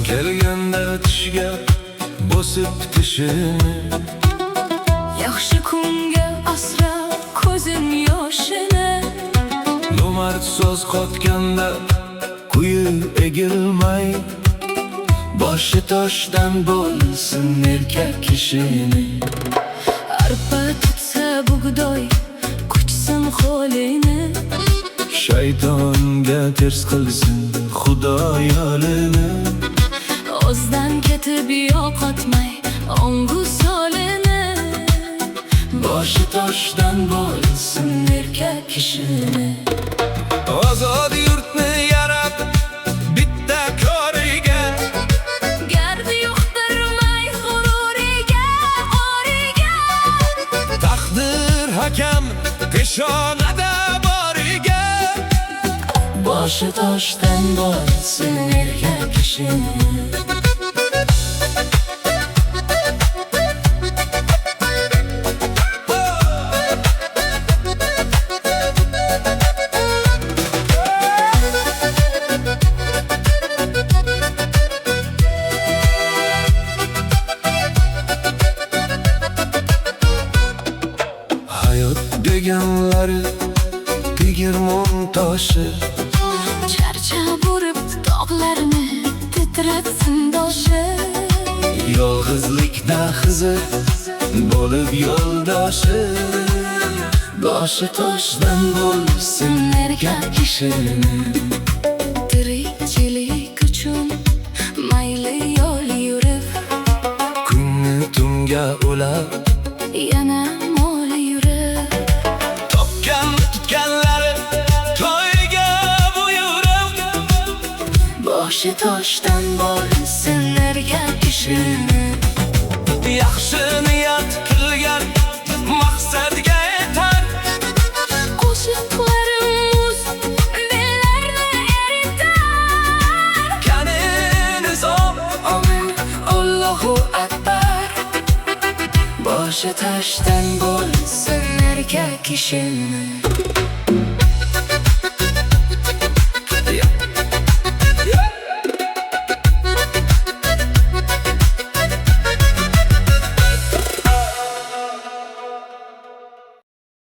kelganda tishga bosib tishini, yaxshi kunga asra ko'zim yoshini. nomard so'z qotganda quyi egilmay, boshi toshdan bo'lsin erkak kishini. Arpa tutsa bug'doy quchsin qo'lini, Shaytonga ters qilsin Xudo yo'lini. o'zdan ketib yo'qotmay ongu solini, Boshi toshdan bo'lsin erkak kishini. ozod yurtni yaratib bitta koriga, Gardi yuqtirmay g'ururiga, origa, taqdir hakam peshonada boriga. boshi toshdan bo'lsin erkak kishini. Hayot deganlari tegirmon toshi, Charchab urib tog'larni titratsin doshi, yolg'izlikda xizr bo'lib yo'ldoshi. Boshi toshdan bo'lsin erkak kishini. Tirikchilik uchun mayli yo'l yurib, kunni tunga ulab, yana mo'l yurib, topgan tutganlari to'yga buyurib. boshi toshdan bo'lsin erkak kishini. Yaxshi niyat qilgan maqsadga yetar, Qo'shiqlarimiz dillarni eritar. kaniniz Amin, Allohu akbar. Boshi toshdan bo'lsin erkak kishini.